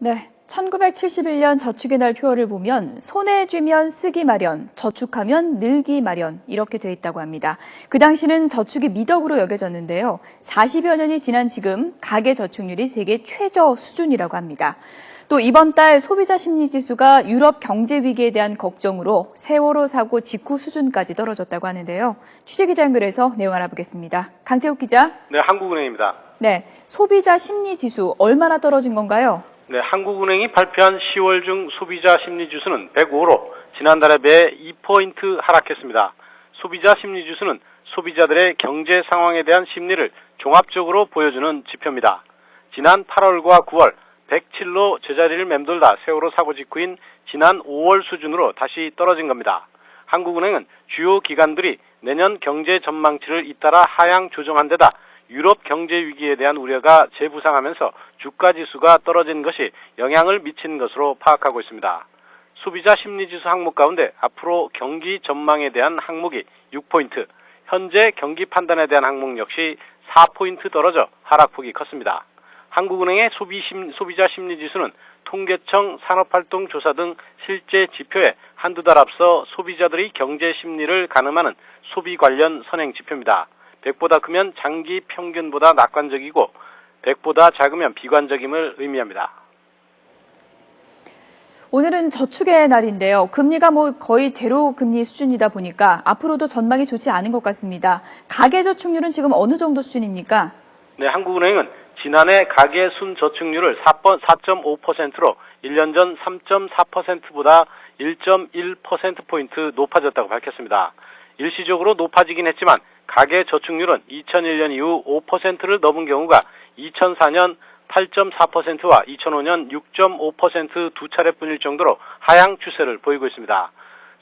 네, 1971년 저축의 날 표어를 보면 손에 쥐면 쓰기 마련, 저축하면 늘기 마련 이렇게 돼 있다고 합니다. 그 당시는 저축이 미덕으로 여겨졌는데요. 40여 년이 지난 지금 가계 저축률이 세계 최저 수준이라고 합니다. 또 이번 달 소비자 심리지수가 유럽 경제 위기에 대한 걱정으로 세월호 사고 직후 수준까지 떨어졌다고 하는데요. 취재기자 연결해서 내용 알아보겠습니다. 강태욱 기자. 네, 한국은행입니다. 네, 소비자 심리지수 얼마나 떨어진 건가요? 네, 한국은행이 발표한 10월 중 소비자 심리지수는 105로 지난달에 매 2포인트 하락했습니다. 소비자 심리지수는 소비자들의 경제 상황에 대한 심리를 종합적으로 보여주는 지표입니다. 지난 8월과 9월 107로 제자리를 맴돌다 세월호 사고 직후인 지난 5월 수준으로 다시 떨어진 겁니다. 한국은행은 주요 기관들이 내년 경제 전망치를 잇따라 하향 조정한 데다 유럽 경제 위기에 대한 우려가 재부상하면서 주가 지수가 떨어진 것이 영향을 미친 것으로 파악하고 있습니다. 소비자 심리지수 항목 가운데 앞으로 경기 전망에 대한 항목이 6포인트, 현재 경기 판단에 대한 항목 역시 4포인트 떨어져 하락폭이 컸습니다. 한국은행의 소비자 심리지수는 통계청 산업활동조사 등 실제 지표에 한두 달 앞서 소비자들의 경제 심리를 가늠하는 소비 관련 선행 지표입니다. 100보다 크면 장기 평균보다 낙관적이고 100보다 작으면 비관적임을 의미합니다. 오늘은 저축의 날인데요. 금리가 거의 제로 금리 수준이다 보니까 앞으로도 전망이 좋지 않은 것 같습니다. 가계저축률은 지금 어느 정도 수준입니까? 네, 한국은행은 지난해 가계 순저축률을 4.5%로 1년 전 3.4%보다 1.1%포인트 높아졌다고 밝혔습니다. 일시적으로 높아지긴 했지만 가계 저축률은 2001년 이후 5%를 넘은 경우가 2004년 8.4%와 2005년 6.5% 두 차례뿐일 정도로 하향 추세를 보이고 있습니다.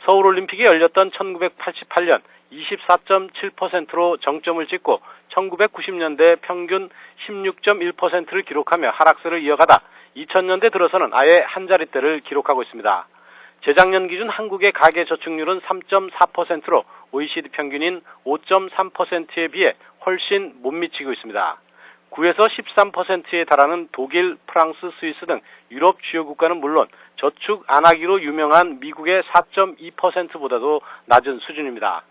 서울올림픽이 열렸던 1988년 24.7%로 정점을 찍고 1990년대 평균 16.1%를 기록하며 하락세를 이어가다 2000년대 들어서는 아예 한 자릿대를 기록하고 있습니다. 재작년 기준 한국의 가계 저축률은 3.4%로 OECD 평균인 5.3%에 비해 훨씬 못 미치고 있습니다. 9에서 13%에 달하는 독일, 프랑스, 스위스 등 유럽 주요 국가는 물론 저축 안 하기로 유명한 미국의 4.2%보다도 낮은 수준입니다.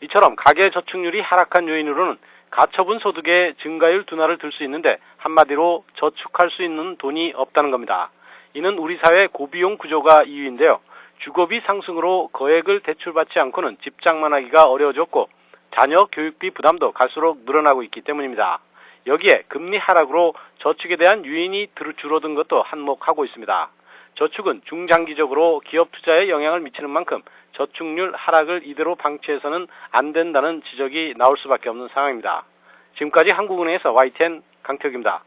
이처럼 가계 저축률이 하락한 요인으로는 가처분 소득의 증가율 둔화를 들 수 있는데 한마디로 저축할 수 있는 돈이 없다는 겁니다. 이는 우리 사회 고비용 구조가 이유인데요. 주거비 상승으로 거액을 대출받지 않고는 집 장만하기가 어려워졌고 자녀 교육비 부담도 갈수록 늘어나고 있기 때문입니다. 여기에 금리 하락으로 저축에 대한 유인이 줄어든 것도 한몫하고 있습니다. 저축은 중장기적으로 기업 투자에 영향을 미치는 만큼 저축률 하락을 이대로 방치해서는 안 된다는 지적이 나올 수밖에 없는 상황입니다. 지금까지 한국은행에서 YTN 강태욱입니다.